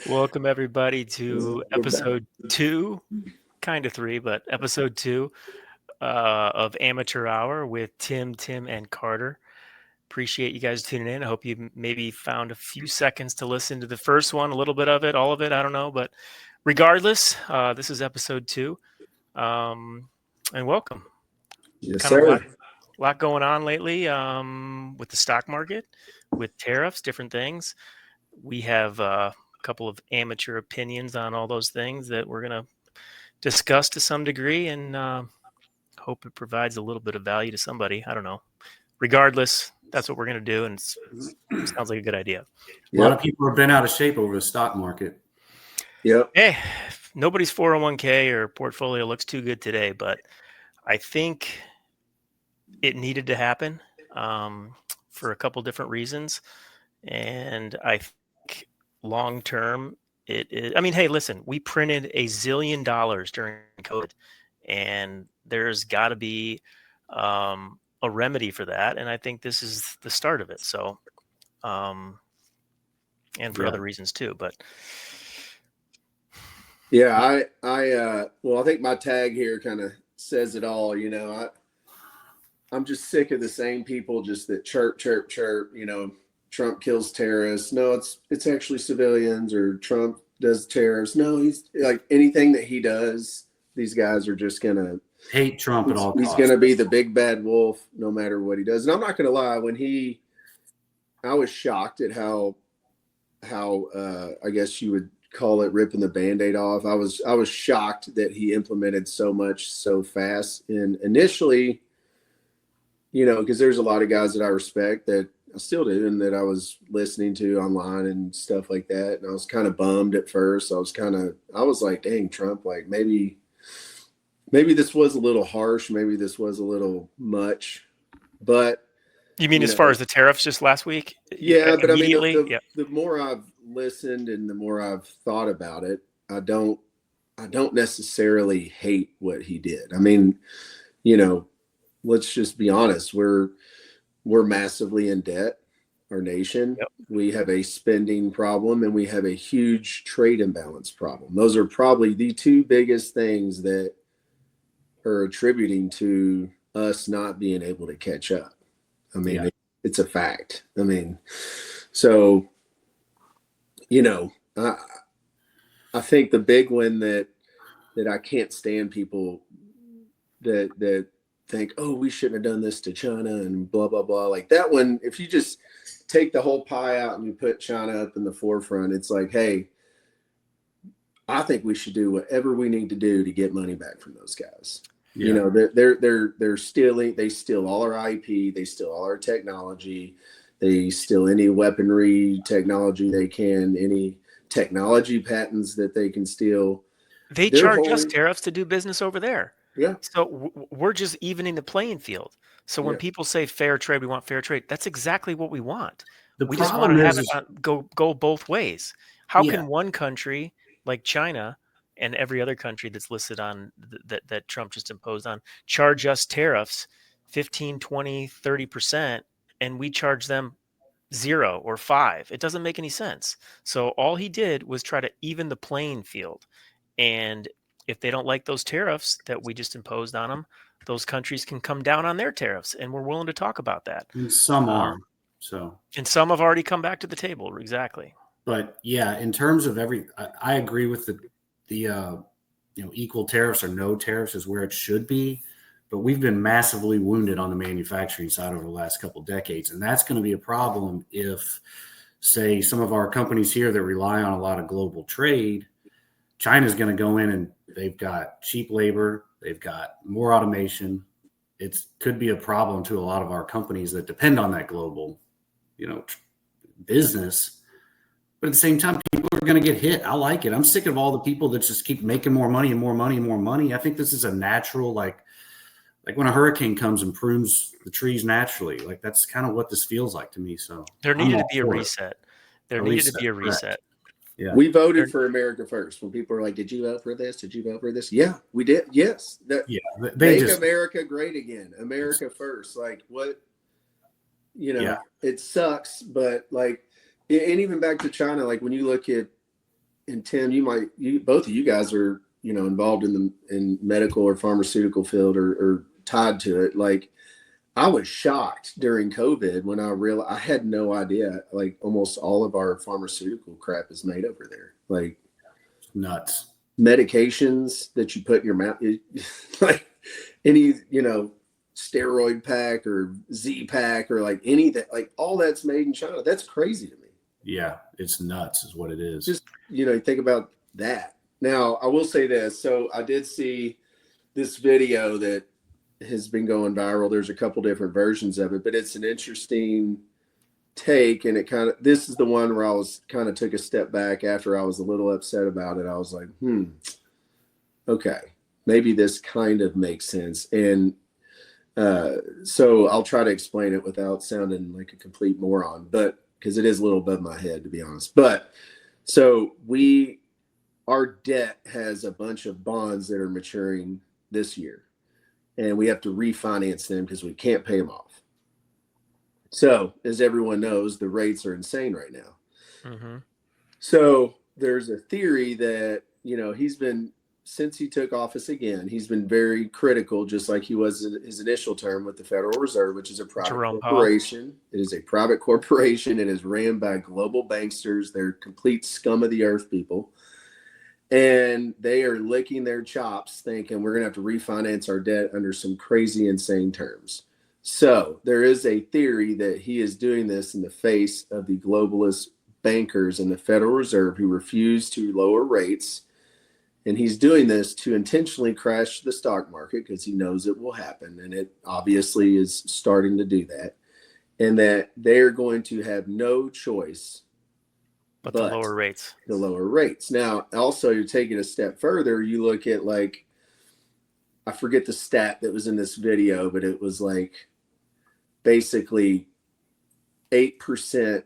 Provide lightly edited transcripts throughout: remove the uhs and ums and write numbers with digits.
Welcome everybody to We're back. episode 2, kind of 3, but episode 2 of Amateur Hour with Tim, and Carter. Appreciate you guys tuning in. I hope you maybe found a few seconds to listen to the first one, a little bit of it, all of it. I don't know, but regardless, this is episode 2, and welcome. Yes, Kind of a sir. lot going on lately with the stock market, with tariffs, different things. We have a couple of amateur opinions on all those things that we're going to discuss to some degree, and hope it provides a little bit of value to somebody. I don't know. Regardless, that's what we're going to do, and it sounds like a good idea. A lot of people have been out of shape over the stock market. Yep. Hey, nobody's 401k or portfolio looks too good today, but I think it needed to happen for a couple different reasons. And I think long term, it is. I mean, hey, listen, we printed $1 zillion during COVID, and there's got to be a remedy for that. And I think this is the start of it. So, and for other reasons too. But yeah, I think my tag here kind of says it all. I'm just sick of the same people just that chirp. Trump kills terrorists. No, it's actually civilians, or Trump does terrorists. No, he's like anything that he does, these guys are just gonna hate Trump at all costs. He's gonna be the big bad wolf no matter what he does. And I'm not gonna lie, I was shocked at how I guess you would call it ripping the Band-Aid off. I was shocked that he implemented so much so fast. And initially, because there's a lot of guys that I respect that I still do, and that I was listening to online and stuff like that. And I was kind of bummed at first. I was like, dang, Trump, like maybe this was a little harsh. Maybe this was a little much. But you mean as far as the tariffs just last week? Yeah, but I mean, the more I've listened and the more I've thought about it, I don't necessarily hate what he did. I mean, let's just be honest. We're massively in debt, our nation. Yep. We have a spending problem, and we have a huge trade imbalance problem. Those are probably the two biggest things that are attributing to us not being able to catch up. I mean, it's a fact. I mean, so, I think the big one that I can't stand people that think, oh, we shouldn't have done this to China and blah, blah, blah. Like that one, if you just take the whole pie out and you put China up in the forefront, it's like, hey, I think we should do whatever we need to do to get money back from those guys. Yeah. They're stealing. They steal all our IP. They steal all our technology. They steal any weaponry technology they can, any technology patents that they can steal. They charge us tariffs to do business over there. Yeah. So we're just evening the playing field. So when people say fair trade, we want fair trade. That's exactly what we want. We just want to have it go both ways. How can one country like China and every other country that's listed on that Trump just imposed on charge us tariffs 15, 20, 30%, and we charge them 0 or 5? It doesn't make any sense. So all he did was try to even the playing field. And if they don't like those tariffs that we just imposed on them, those countries can come down on their tariffs, and we're willing to talk about that. And some are. And some have already come back to the table. Exactly. But yeah, in terms of I agree with the equal tariffs or no tariffs is where it should be. But we've been massively wounded on the manufacturing side over the last couple of decades. And that's going to be a problem if, say, some of our companies here that rely on a lot of global trade, China's going to go in and they've got cheap labor, they've got more automation. It could be a problem to a lot of our companies that depend on that global, business. But at the same time, people are going to get hit. I like it. I'm sick of all the people that just keep making more money and more money and more money. I think this is a natural, like when a hurricane comes and prunes the trees naturally. Like that's kind of what this feels like to me. So there needed to be a reset. There needed to be a reset. Yeah. We voted for America First. When people are like, did you vote for this? Did you vote for this? Yeah, we did. Yes. Make America great again. America First. Like what, it sucks, but like, and even back to China, like when you look at and Tim, both of you guys are, involved in medical or pharmaceutical field or tied to it. Like, I was shocked during COVID when I realized I had no idea. Like, almost all of our pharmaceutical crap is made over there. Like, nuts. Medications that you put in your mouth, like any, steroid pack or Z pack or like anything, like all that's made in China. That's crazy to me. Yeah, it's nuts is what it is. Just, think about that. Now, I will say this. So I did see this video that has been going viral. There's a couple different versions of it, but it's an interesting take. And this is the one where I was kind of took a step back after I was a little upset about it. I was like, okay, maybe this kind of makes sense. And so I'll try to explain it without sounding like a complete moron, but because it is a little above my head, to be honest. But so our debt has a bunch of bonds that are maturing this year, and we have to refinance them because we can't pay them off. So, as everyone knows, the rates are insane right now. Mm-hmm. So there's a theory that, since he took office again, he's been very critical, just like he was in his initial term with the Federal Reserve, which is a private corporation. It is a private corporation. It is ran by global banksters. They're complete scum of the earth people. And they are licking their chops thinking we're going to have to refinance our debt under some crazy, insane terms. So there is a theory that he is doing this in the face of the globalist bankers and the Federal Reserve who refuse to lower rates. And he's doing this to intentionally crash the stock market because he knows it will happen. And it obviously is starting to do that. And that they're going to have no choice but the lower rates. The lower rates. Now, also, you take it a step further. You look at, like, I forget the stat that was in this video, but it was like basically 8%.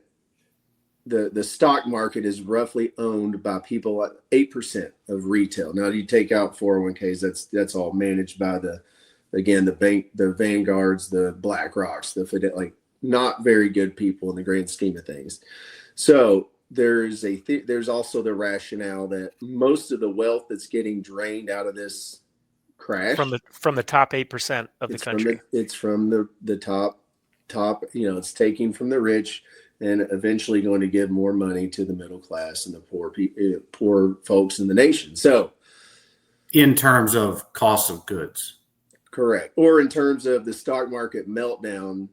The stock market is roughly owned by people at 8% of retail. Now, you take out 401ks, that's all managed by the bank, the Vanguards, the BlackRocks, like not very good people in the grand scheme of things. So there's also the rationale that most of the wealth that's getting drained out of this crash from the top 8% of the country. It's from the top, it's taking from the rich and eventually going to give more money to the middle class and the poor folks in the nation. So, in terms of cost of goods, correct, or in terms of the stock market meltdown,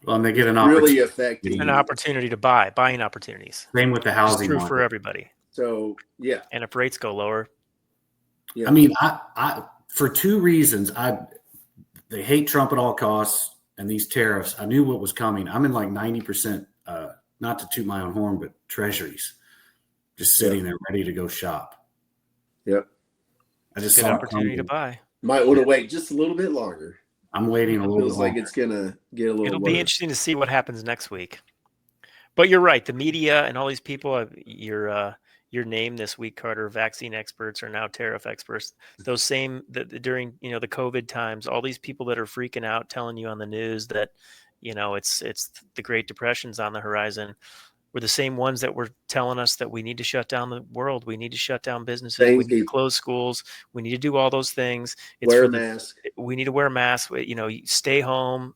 well, and they get really affecting an opportunity to buying opportunities. Same with the housing. It's true market for everybody. So, yeah, and if rates go lower, I mean, I for two reasons, they hate Trump at all costs, and these tariffs. I knew what was coming. I'm in like 90%. Not to toot my own horn, but treasuries just sitting there ready to go shop. Yep. I just saw an opportunity to buy. Might want to wait just a little bit longer. I'm waiting a little bit longer. Feels like it's going to get a little It'll worse. be interesting to see what happens next week. But you're right. The media and all these people, your name this week, Carter, vaccine experts are now tariff experts. Those same during the COVID times, all these people that are freaking out, telling you on the news that it's the Great Depression's on the horizon, were the same ones that were telling us that we need to shut down the world, we need to shut down businesses, we need to close schools, we need to do all those things. Wear a mask. We need to wear a mask. Stay home,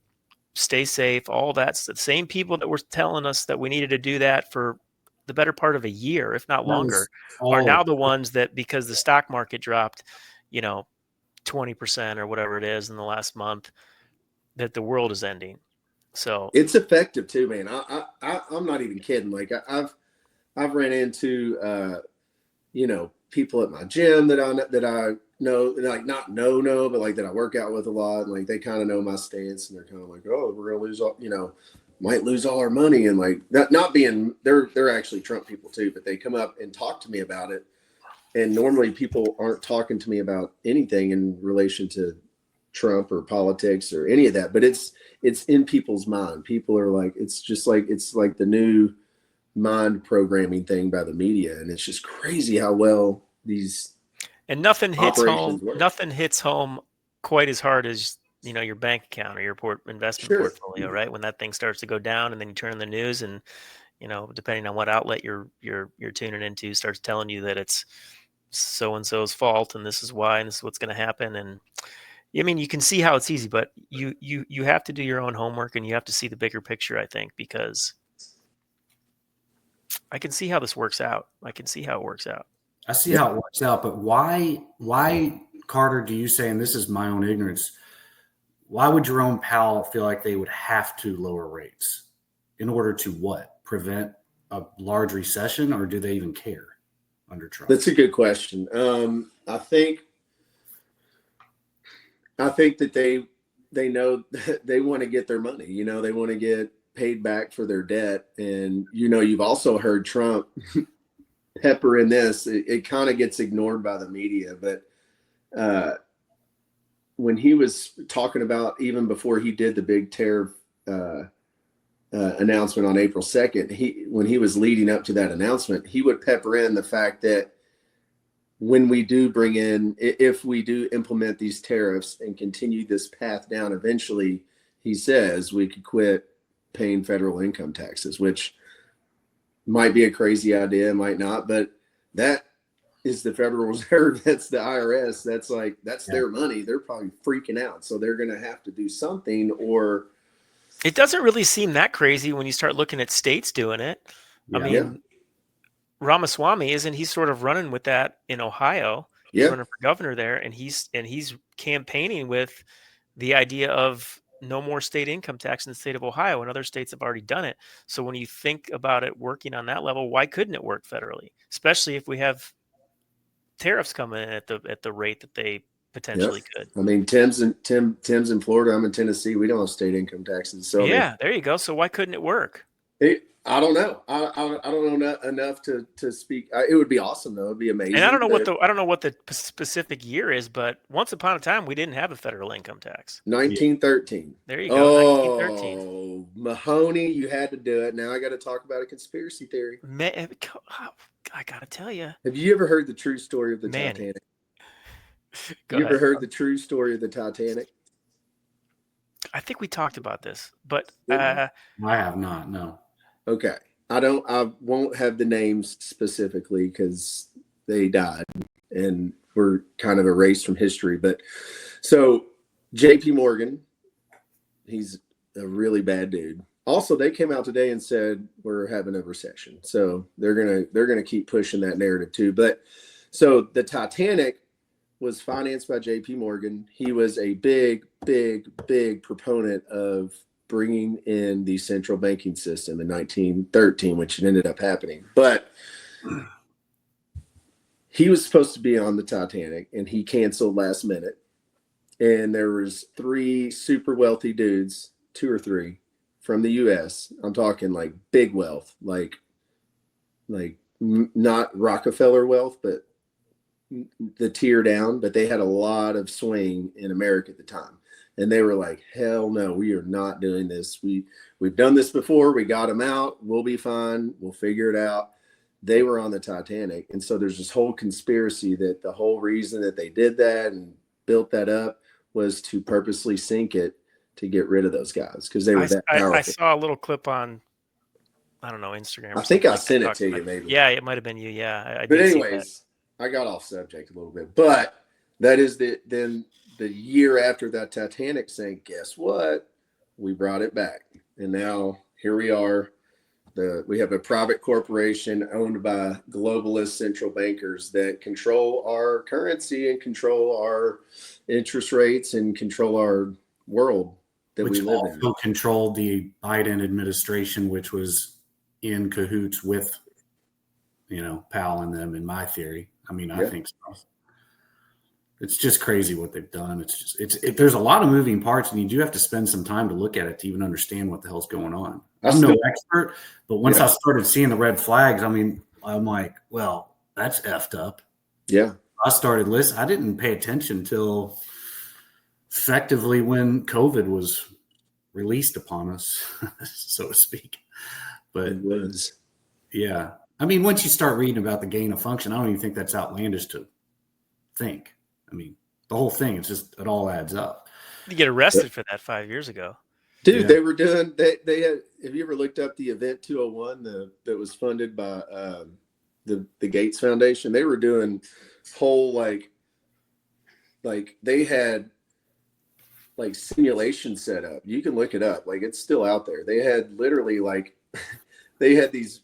stay safe. All that's the same people that were telling us that we needed to do that for the better part of a year, if not longer, are now the ones that, because the stock market dropped, 20% or whatever it is in the last month, that the world is ending. So it's effective too, man. I'm not even kidding. Like I've ran into people at my gym that I know, like not know, but like that I work out with a lot, and like they kind of know my stance, and they're kind of like, oh, we're gonna lose all, might lose all our money, and like not being they're actually Trump people too, but they come up and talk to me about it, and normally people aren't talking to me about anything in relation to Trump or politics or any of that, but it's in people's mind. People are like, it's like the new mind programming thing by the media, and it's just crazy how well these nothing hits home quite as hard as your bank account or your investment portfolio, right? When that thing starts to go down, and then you turn on the news and depending on what outlet you're tuning into, starts telling you that it's so and so's fault and this is why and this is what's going to happen. And I mean, you can see how it's easy, but you have to do your own homework and you have to see the bigger picture, I think, because I can see how this works out. I can see how it works out. I see how it works out, but why, Carter, do you say, and this is my own ignorance, why would Jerome Powell feel like they would have to lower rates in order to what? Prevent a large recession, or do they even care under Trump? That's a good question. I think that they know that they want to get their money. They want to get paid back for their debt. And, you've also heard Trump pepper in this. It kind of gets ignored by the media, but when he was talking about, even before he did the big tariff announcement on April 2nd, when he was leading up to that announcement, he would pepper in the fact that when we do if we do implement these tariffs and continue this path down, eventually, he says we could quit paying federal income taxes, which might be a crazy idea, might not, but that is the Federal Reserve. That's the IRS. That's their money. They're probably freaking out. So they're going to have to do something, or it doesn't really seem that crazy when you start looking at states doing it. I mean, Ramaswamy, isn't he sort of running with that in Ohio? He's running for governor there, and he's campaigning with the idea of no more state income tax in the state of Ohio, and other states have already done it. So when you think about it working on that level, why couldn't it work federally? Especially if we have tariffs coming in at the rate that they potentially could. I mean, Tim's in Florida. I'm in Tennessee. We don't have state income taxes. So there you go. So why couldn't it work? I don't know. I don't know enough to speak. It would be awesome, though. It'd be amazing. And I don't know what the specific year is, but once upon a time we didn't have a federal income tax. 1913. There you go. 1913. Oh, Mahoney, you had to do it. Now I got to talk about a conspiracy theory. I gotta tell you. Have you ever heard the true story of the Titanic? You ever heard the true story of the Titanic? I think we talked about this, but I have not. No. Okay. I won't have the names specifically because they died and were kind of erased from history. But so JP Morgan, he's a really bad dude. Also, they came out today and said we're having a recession. So they're gonna keep pushing that narrative too. But so the Titanic was financed by JP Morgan. He was a big proponent of bringing in the central banking system in 1913, which ended up happening. But he was supposed to be on the Titanic, and he canceled last minute. And there was 3 super wealthy dudes, 2 or 3, from the U.S. I'm talking like big wealth, like not Rockefeller wealth, but the tier down. But they had a lot of swing in America at the time. And they were like, hell no, we are not doing this. We've done this before. We got them out. We'll be fine. We'll figure it out. They were on the Titanic. And so there's this whole conspiracy that the whole reason that they did that and built that up was to purposely sink it to get rid of those guys because they were that powerful. I saw a little clip on, I don't know, Instagram. I think I sent it to you maybe. Yeah, it might have been you. Yeah. But anyways, I got off subject a little bit. But that is the year after that Titanic sank, guess what? We brought it back. And now here we are. We have a private corporation owned by globalist central bankers that control our currency and control our interest rates and control our world that we live in. Which also controlled the Biden administration, which was in cahoots with, Powell and them, in my theory. I mean, I think so. It's just crazy what they've done. There's a lot of moving parts, and you do have to spend some time to look at it to even understand what the hell's going on. I'm no expert, but once I started seeing the red flags, I'm like, well, that's effed up. Yeah. I started listening. I didn't pay attention till effectively when COVID was released upon us, so to speak. But it was. Yeah. I mean, once you start reading about the gain of function, I don't even think that's outlandish to think. I mean, the whole thing, it all adds up. You get arrested for that 5 years ago. Dude, they were doing. They had. Have you ever looked up the Event 201 that was funded by the Gates Foundation? They were doing whole like they had like simulation set up. You can look it up. Like it's still out there. They had literally like they had these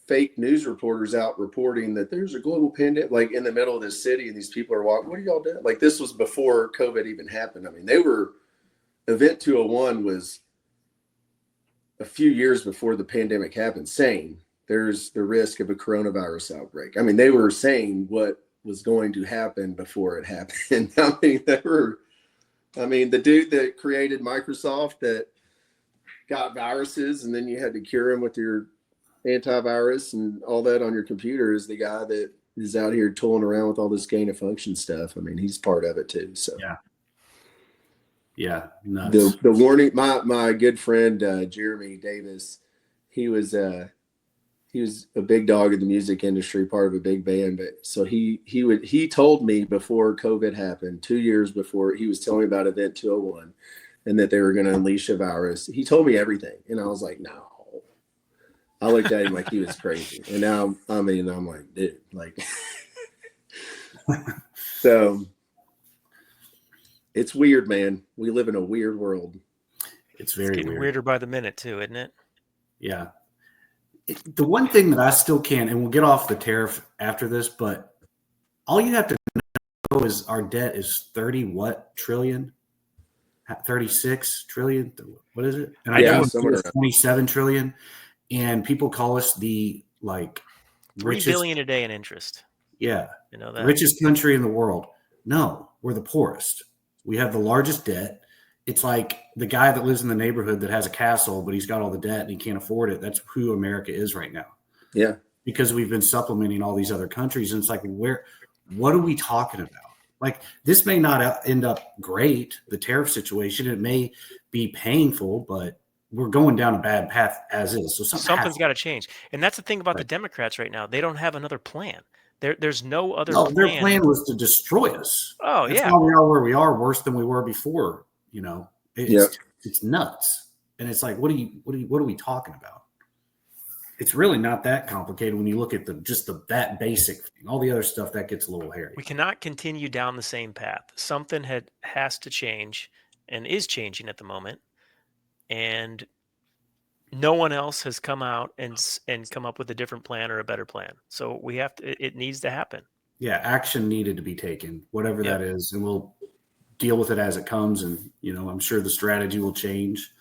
fake news reporters out reporting that there's a global pandemic like in the middle of this city and these people are walking. What are y'all doing? Like this was before COVID even happened. I mean, they were Event 201 was a few years before the pandemic happened saying there's the risk of a coronavirus outbreak. I mean, they were saying what was going to happen before it happened. I mean, the dude that created Microsoft that got viruses and then you had to cure them with your antivirus and all that on your computer is the guy that is out here tooling around with all this gain of function stuff. I mean, he's part of it too. So yeah, nuts. The warning. My good friend Jeremy Davis, he was a big dog in the music industry, part of a big band. But so he told me before COVID happened, 2 years before, he was telling me about Event 201 and that they were going to unleash a virus. He told me everything, and I was like, no. I looked at him like he was crazy, and now I'm like, dude, like, so. It's weird, man. We live in a weird world. It's getting weird. Weirder by the minute too, isn't it? Yeah. The one thing that I still can't, and we'll get off the tariff after this, but all you have to know is our debt is 36 trillion. What is it? And I know it's 27 trillion. And people call us the like $3 billion a day in interest. Yeah. You know that. Richest country in the world. No, we're the poorest. We have the largest debt. It's like the guy that lives in the neighborhood that has a castle, but he's got all the debt and he can't afford it. That's who America is right now. Yeah. Because we've been supplementing all these other countries. And it's like, what are we talking about? Like, this may not end up great, the tariff situation. It may be painful, but we're going down a bad path as is. So something's got to change. And that's the thing about the Democrats right now. They don't have another plan. There's no other plan. Their plan was to destroy us. Oh, that's why we are where we are, worse than we were before. You know, it's nuts. And it's like, what are we talking about? It's really not that complicated when you look at that basic thing. All the other stuff that gets a little hairy. We cannot continue down the same path. Something has to change and is changing at the moment. And no one else has come out and come up with a different plan or a better plan. So we have to. It needs to happen. Yeah, action needed to be taken, whatever that is, and we'll deal with it as it comes. And I'm sure the strategy will change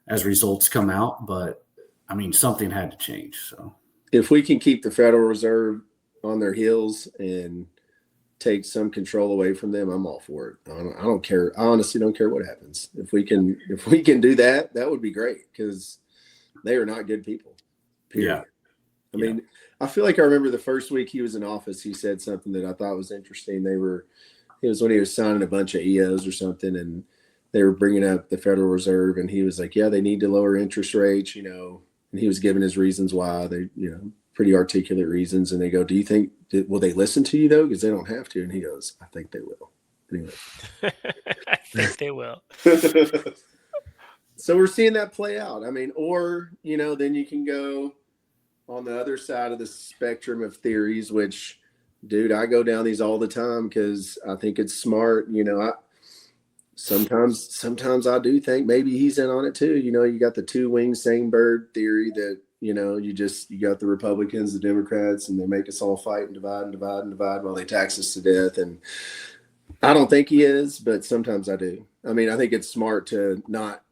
as results come out. But I mean, something had to change. So if we can keep the Federal Reserve on their heels and take some control away from them, I'm all for it. I don't care. I honestly don't care what happens. If we can do that, that would be great because they are not good people. Period. Yeah. I mean, I feel like I remember the first week he was in office, he said something that I thought was interesting. It was when he was signing a bunch of EOs or something, and they were bringing up the Federal Reserve, and he was like, yeah, they need to lower interest rates, and he was giving his reasons why. They, pretty articulate reasons. And they go, do you think, will they listen to you though? Because they don't have to. And he goes, I think they will. Anyway. I think they will. So we're seeing that play out. I mean, or, then you can go on the other side of the spectrum of theories, which, dude, I go down these all the time because I think it's smart. Sometimes I do think maybe he's in on it too. You got the two-winged same bird theory that, you got the Republicans, the Democrats, and they make us all fight and divide while they tax us to death. And I don't think he is, but sometimes I do. I mean, I think it's smart to not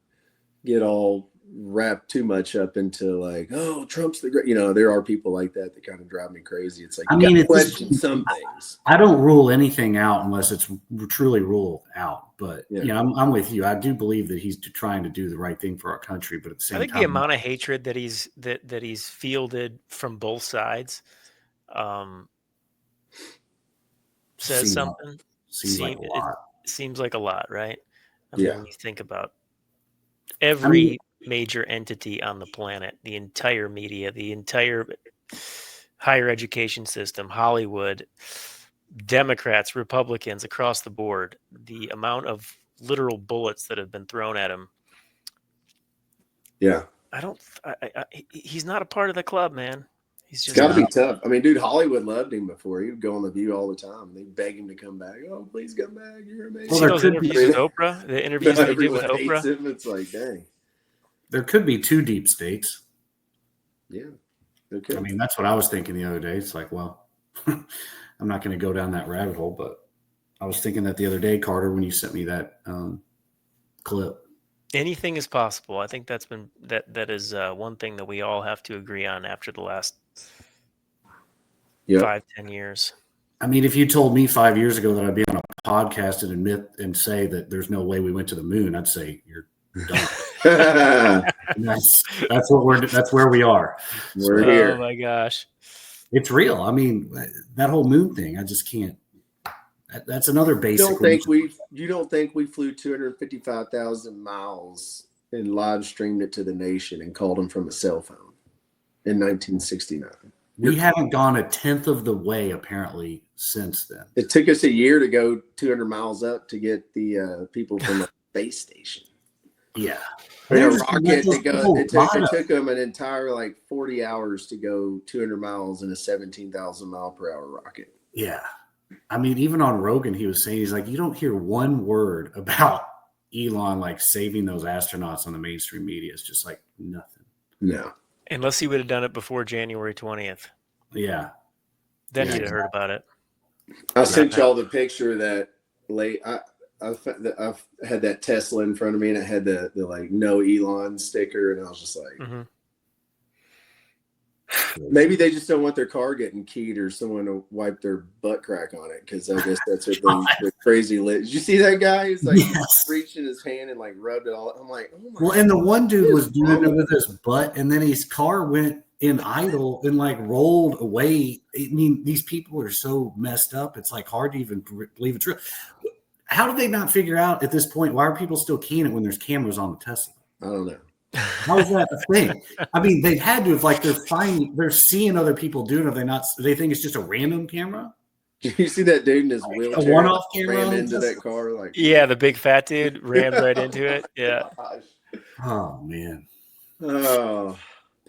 get all wrapped too much up into like, oh, Trump's the great. There are people like that kind of drive me crazy. It's like, you question some things. I don't rule anything out unless it's truly ruled out. But I'm with you. I do believe that he's trying to do the right thing for our country. But at the same time, the amount of hatred that he's fielded from both sides says something. Seems like a lot. It seems like a lot, right? I mean, when you think about every major entity on the planet, the entire media, the entire higher education system, Hollywood, Democrats, Republicans across the board, the amount of literal bullets that have been thrown at him Yeah. He's not a part of the club, man. It's got to be tough. I mean, dude, Hollywood loved him before. He would go on The View all the time. They beg him to come back. Oh, please come back. You're amazing. See those interviews with Oprah? The interviews that he did with Oprah? Him. It's like, dang. There could be two deep states. Yeah. I mean, that's what I was thinking the other day. It's like, well, I'm not going to go down that rabbit hole, but I was thinking that the other day, Carter, when you sent me that clip. Anything is possible. I think that is one thing that we all have to agree on after the last 5-10 years. I mean, if you told me 5 years ago that I'd be on a podcast and admit and say that there's no way we went to the moon, I'd say you're dumb. that's where we are. We're here. Oh my gosh. It's real. I mean, that whole moon thing, I just can't. That's another basic. You don't think we flew 255,000 miles and live streamed it to the nation and called them from a cell phone in 1969? We haven't gone a tenth of the way apparently since then. It took us a year to go 200 miles up to get the people from the space station. Yeah. A rocket to go. It took them an entire 40 hours to go 200 miles in a 17,000 mile per hour rocket. Yeah. I mean, even on Rogan, he was saying, he's like, you don't hear one word about Elon saving those astronauts on the mainstream media. It's just nothing. No. Unless he would have done it before January 20th. Yeah. Then you'd have heard about it. I sent y'all the picture that I've had that Tesla in front of me and it had the no Elon sticker, and I was just like, maybe they just don't want their car getting keyed or someone to wipe their butt crack on it, because I guess that's what they're crazy lit. Did you see that guy? He's reaching his hand and rubbed it all. I'm like, oh my God. And the one dude was doing it with his butt, and then his car went in idle and rolled away. I mean, these people are so messed up. It's hard to even believe it's real. How did they not figure out at this point? Why are people still keying it when there's cameras on the Tesla? I don't know. How is that a thing? I mean, they've had to have they're seeing other people doing it. They think it's just a random camera. Did you see that dude in his wheelchair? A one-off camera rammed into that car? Yeah, the big fat dude rammed right into it. Yeah. Gosh. Oh man. Oh,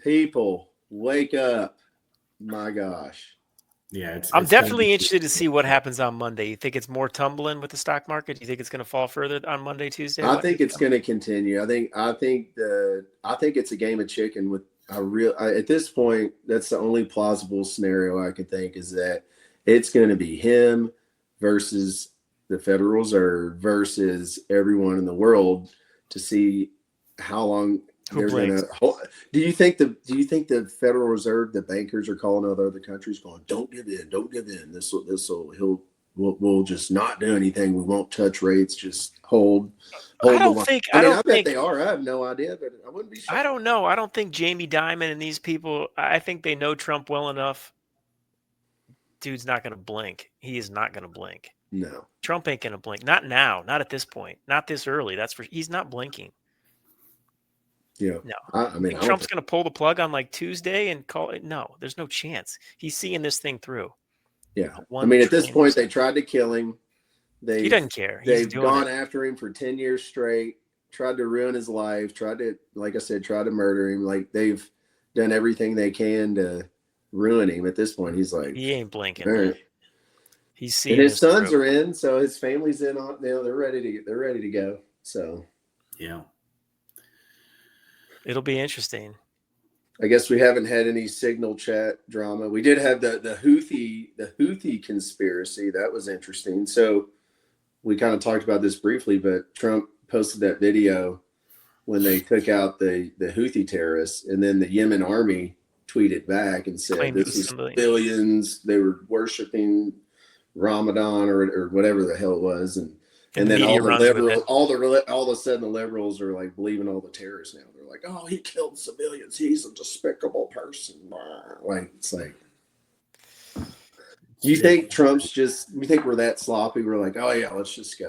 people, wake up! My gosh. Yeah, I'm definitely interested to see what happens on Monday. You think it's more tumbling with the stock market? Do you think it's going to fall further on Monday, Tuesday? I think it's going to continue. I think it's a game of chicken with at this point. That's the only plausible scenario I can think, is that it's going to be him versus the Federal Reserve versus everyone in the world to see how long they're going to hold. Do you think the Federal Reserve, the bankers, are calling out other countries, going, "Don't give in, don't give in. We'll just not do anything. We won't touch rates. Just hold." I bet they are. I have no idea, but I wouldn't be sure. I don't know. I don't think Jamie Dimon and these people. I think they know Trump well enough. Dude's not going to blink. He is not going to blink. No, Trump ain't going to blink. Not now. Not at this point. Not this early. He's not blinking. Yeah. No. I mean, Trump's going to pull the plug on Tuesday and call it. No, there's no chance. He's seeing this thing through. Yeah. I mean, at this point, they tried to kill him. He doesn't care. They've gone after him for 10 years straight, tried to ruin his life, tried to, like I said, try to murder him. They've done everything they can to ruin him. At this point, he's he ain't blinking. Right. He's seeing, and his sons are in, so his family's in on. They're ready to go. So yeah. It'll be interesting. I guess we haven't had any signal chat drama. We did have the Houthi conspiracy. That was interesting. So we kind of talked about this briefly, but Trump posted that video when they took out the Houthi terrorists, and then the Yemen army tweeted back and said this is civilians. They were worshiping Ramadan or whatever the hell it was, and then all of a sudden the liberals are believing all the terrorists now. They're like, oh, he killed civilians. He's a despicable person. Do you think you think we're that sloppy? We're like, oh yeah, let's just go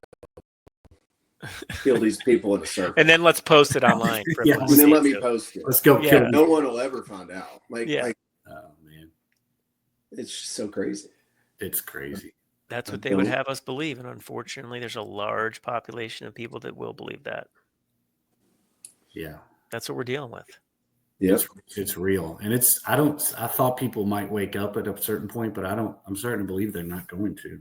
kill these people in a circle. And then let's post it online. And then let me post it. Let's go kill them. No one will ever find out. Oh man. It's just so crazy. It's crazy. That's what they would have us believe. And unfortunately, there's a large population of people that will believe that. Yeah. That's what we're dealing with. Yeah, it's real, and I thought people might wake up at a certain point, but I'm starting to believe they're not going to.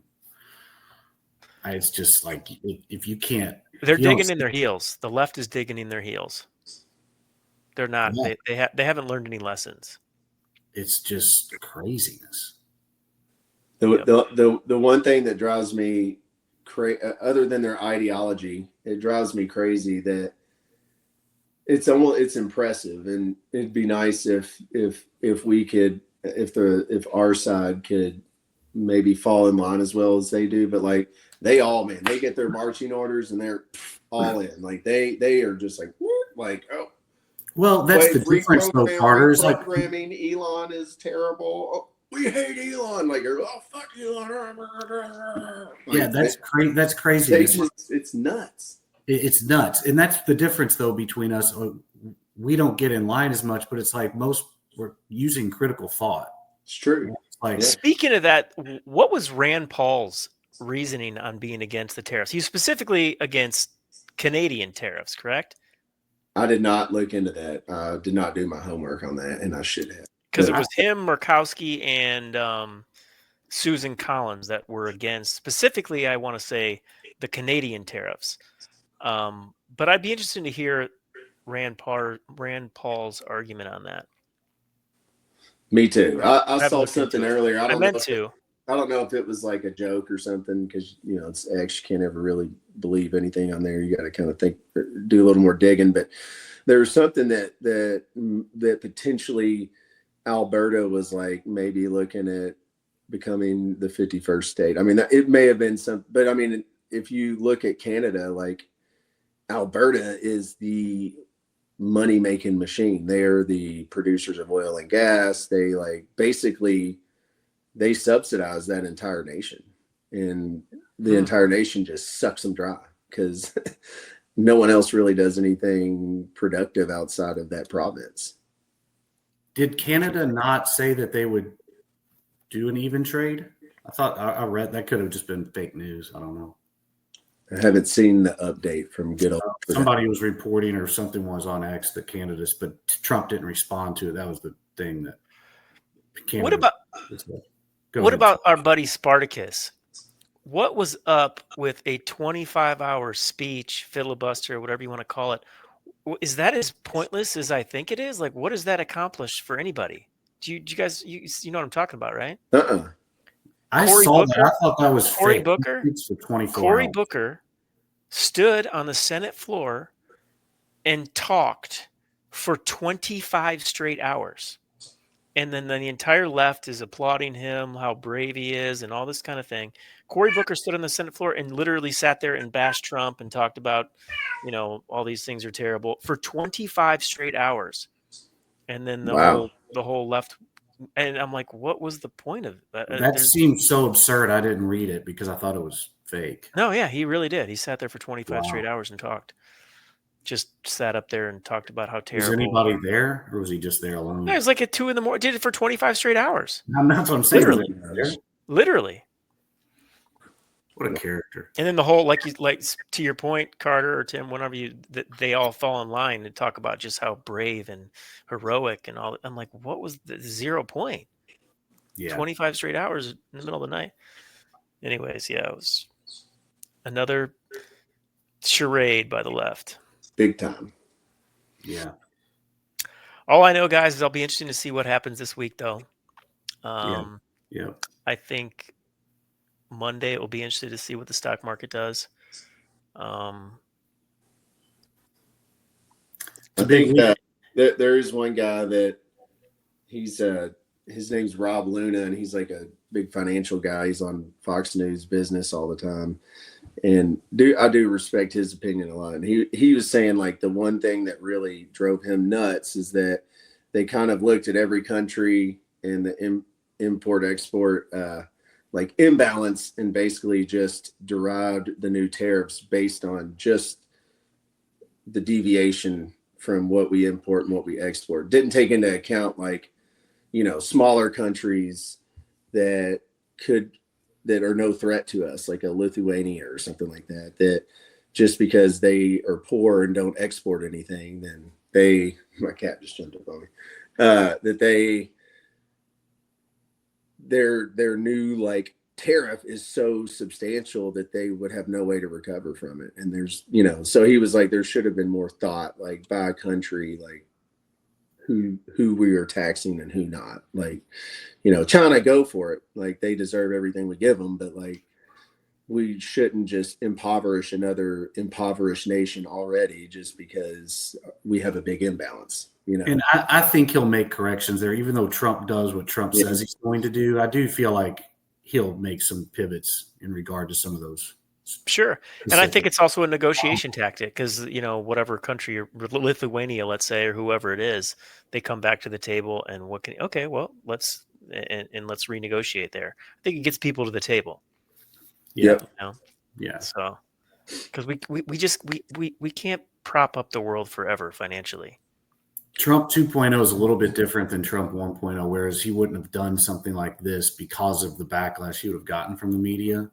It's just like if you can't, they're digging in their heels. The left is digging in their heels. They're not. Yeah. They haven't learned any lessons. It's just craziness. The one thing that drives me other than their ideology, it drives me crazy that it's impressive, and it'd be nice if we could, if our side could maybe fall in line as well as they do, but like they get their marching orders and they're all in. Like they are just like oh. Well, that's the difference, though, Carter. Is like programming. Elon is terrible. Oh, we hate Elon. Like, oh fuck Elon. Like, yeah, that's crazy. That's crazy. It's nuts. It's nuts, and that's the difference, though, between us. We don't get in line as much, but it's like we're using critical thought. It's true. Like, speaking of that, what was Rand Paul's reasoning on being against the tariffs? He's specifically against Canadian tariffs, correct? I did not look into that. I did not do my homework on that, and I should have. Because it was him, Murkowski, and Susan Collins that were against, specifically, I want to say, the Canadian tariffs. But I'd be interested to hear Rand Paul's argument on that. Me too. I saw something earlier. I don't know if it was like a joke or something, because it's X. You can't ever really believe anything on there. You got to kind of do a little more digging. But there was something that potentially Alberta was like maybe looking at becoming the 51st state. I mean, it may have been some, but I mean, if you look at Canada, like Alberta is the money-making machine. They are the producers of oil and gas. They basically subsidize that entire nation, and the entire nation just sucks them dry because no one else really does anything productive outside of that province. Did Canada not say that they would do an even trade? I thought I read that could have just been fake news. I don't know. I haven't seen the update from good old. Somebody was reporting or something was on X that Canada's, but Trump didn't respond to it. That was the thing that. Canada, what about our buddy Spartacus? What was up with a 25-hour speech, filibuster, whatever you want to call it? Is that as pointless as I think it is? Like, what does that accomplish for anybody? Do you guys, you know what I'm talking about, right? I saw that. I thought that was Cory Booker. For 24 Cory hours. Booker stood on the Senate floor and talked for 25 straight hours. And then the entire left is applauding him, how brave he is, and all this kind of thing. Cory Booker stood on the Senate floor and literally sat there and bashed Trump and talked about, all these things are terrible for 25 straight hours. And then the whole left. And I'm like, what was the point of that? That seemed so absurd. I didn't read it because I thought it was fake. No, yeah, he really did. He sat there for 25 straight hours and talked. Just sat up there and talked about how terrible. Was anybody there, or was he just there alone? No, it was like at 2 a.m. Did it for 25 straight hours. That's what I'm saying. Literally. What a character. And then the whole, like to your point, Carter or Tim, whenever they all fall in line and talk about just how brave and heroic and all. I'm like, what was the 0 point? Yeah. 25 straight hours in the middle of the night. Anyways, yeah, it was another charade by the left. Big time. Yeah. All I know, guys, is I'll be interested to see what happens this week, though. Yeah. I think Monday it will be interesting to see what the stock market does. I think there is one guy that he's his name's Rob Luna, and he's like a big financial guy. He's on Fox News Business all the time, and I do respect his opinion a lot. And he was saying like the one thing that really drove him nuts is that they kind of looked at every country and the import export like imbalance, and basically just derived the new tariffs based on just the deviation from what we import and what we export. Didn't take into account like, smaller countries that are no threat to us, like a Lithuania or something like that, that just because they are poor and don't export anything, then my cat just jumped up on me, that their new like tariff is so substantial that they would have no way to recover from it. And there's, so he was like, there should have been more thought, like by a country, like who we are taxing and who not. Like, China, go for it. Like they deserve everything we give them, but like we shouldn't just impoverish another impoverished nation already just because we have a big imbalance. And I think he'll make corrections there, even though Trump does what Trump says he's going to do. I do feel like he'll make some pivots in regard to some of those. Sure. And I think it's also a negotiation tactic because, whatever country, Lithuania, let's say, or whoever it is, they come back to the table and let's renegotiate there. I think it gets people to the table. Yeah. Yeah. So, because we can't prop up the world forever financially. Trump 2.0 is a little bit different than Trump 1.0, whereas he wouldn't have done something like this because of the backlash he would have gotten from the media.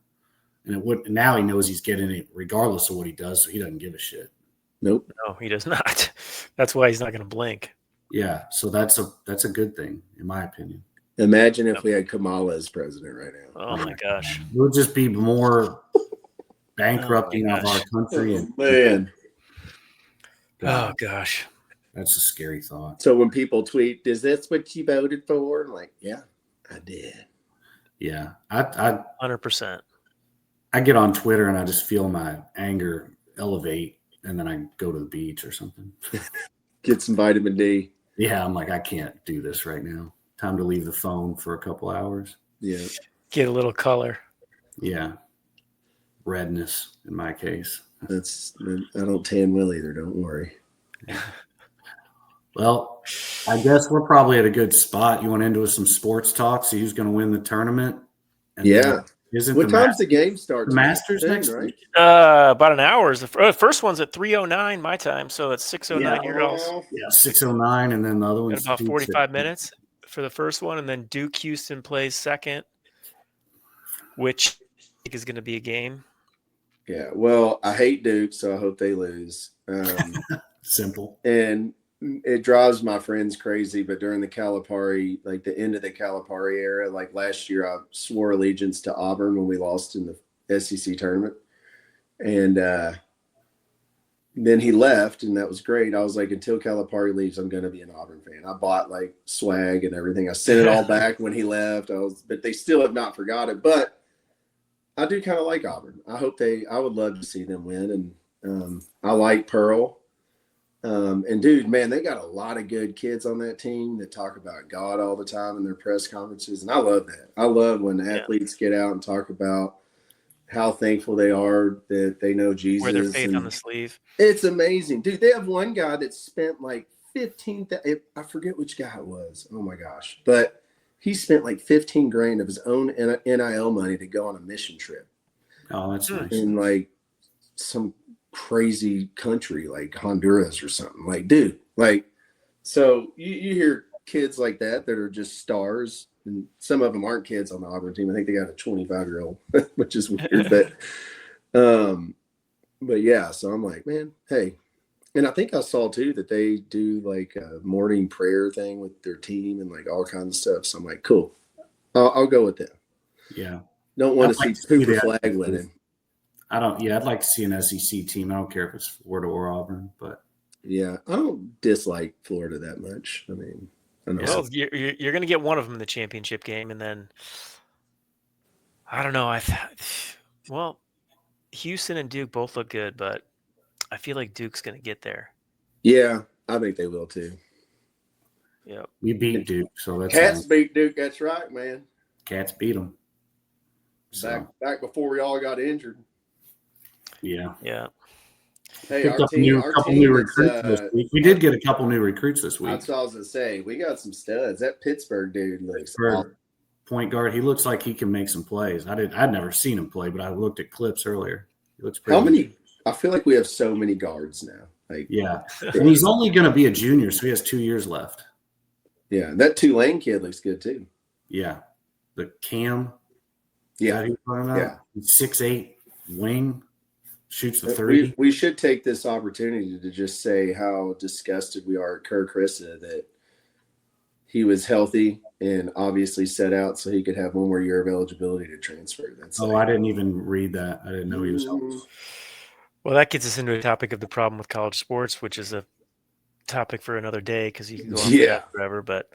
And now he knows he's getting it regardless of what he does, so he doesn't give a shit. Nope. No, he does not. That's why he's not going to blink. Yeah, so that's a good thing, in my opinion. Imagine if we had Kamala as president right now. Oh my gosh. It would just be more bankrupting of our country. Man. Oh gosh. That's a scary thought. So when people tweet, is this what you voted for? I'm like, yeah, I did. Yeah. I 100%. I get on Twitter and I just feel my anger elevate, and then I go to the beach or something. Get some vitamin D. Yeah, I'm like, I can't do this right now. Time to leave the phone for a couple hours. Yeah. Get a little color. Yeah. Redness in my case. I don't tan well either. Don't worry. Well, I guess we're probably at a good spot. You want to end with some sports talk? See who's going to win the tournament? And yeah. What time's the game start? The Masters next right? week? About an hour. The first one's at 3:09 my time, so it's 6:09 your guys. Yeah, 6:09, and then the other one's about 45 minutes for the first one, and then Duke Houston plays second, which I think is going to be a game. Yeah, well, I hate Duke, so I hope they lose. Simple. And it drives my friends crazy, but during the Calipari, like the end of the Calipari era, like last year, I swore allegiance to Auburn when we lost in the SEC tournament. And then he left, and that was great. I was like, until Calipari leaves, I'm going to be an Auburn fan. I bought like swag and everything. I sent it all back when he left. But they still have not forgot it. But I do kind of like Auburn. I would love to see them win. And I like Pearl. And dude, man, they got a lot of good kids on that team that talk about God all the time in their press conferences. And I love that. I love when athletes get out and talk about how thankful they are that they know Jesus. Wear their faith on the sleeve. It's amazing. Dude, they have one guy that spent like I forget which guy it was. Oh my gosh. But he spent like $15,000 of his own NIL money to go on a mission trip. Oh, that's nice. In like some crazy country like Honduras or something. Like, dude, like, so you hear kids like that are just stars, and some of them aren't kids on the Auburn team. I think they got a 25-year-old, which is weird. But yeah, so I'm like, man, hey. And I think I saw too that they do like a morning prayer thing with their team and like all kinds of stuff. So I'm like, cool, I'll go with them. Yeah. Don't want to see Hoover flag winning. I'd like to see an SEC team. I don't care if it's Florida or Auburn, but yeah, I don't dislike Florida that much. I mean, I know. Well, you're going to get one of them in the championship game, and then I don't know. Well, Houston and Duke both look good, but I feel like Duke's going to get there. Yeah, I think they will too. Yeah, we beat Duke, so that's Cats beat Duke. That's right, man. Cats beat them. So. Back before we all got injured. Yeah. Yeah. Hey, picked up a couple new recruits this week. We did get a couple new recruits this week. That's what I was going to say. We got some studs. That Pittsburgh dude looks awesome. Point guard. He looks like he can make some plays. I'd never seen him play, but I looked at clips earlier. He looks pretty good. I feel like we have so many guards now. Like, yeah. And he's only going to be a junior, so he has 2 years left. Yeah. That Tulane kid looks good too. Yeah. The Cam. Yeah. Yeah. He's 6'8", wing. shoots the 3. We should take this opportunity to just say how disgusted we are at Kerr Krissa that he was healthy and obviously set out so he could have one more year of eligibility to transfer. I didn't even read that. I didn't know he was healthy. Well, that gets us into a topic of the problem with college sports, which is a topic for another day because you can go on for that forever. But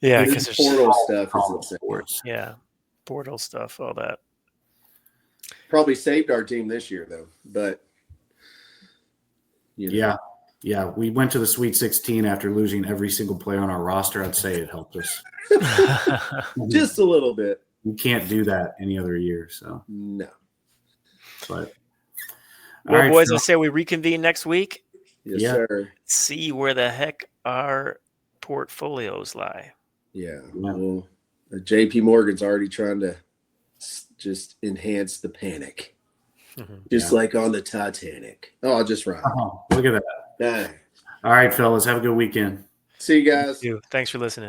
yeah, because there's portal stuff is insane. Yeah, portal stuff, all that. Probably saved our team this year, though. But yeah, we went to the Sweet 16 after losing every single player on our roster. I'd say it helped us just a little bit. You can't do that any other year, so no. But well, right, boys, I say we reconvene next week. Yes, sir. See where the heck our portfolios lie. Yeah. Well, JP Morgan's already trying to just enhance the panic. Just like on the Titanic. Oh, I'll just run. Look at that. All right, fellas. Have a good weekend. See you guys. Thanks for listening.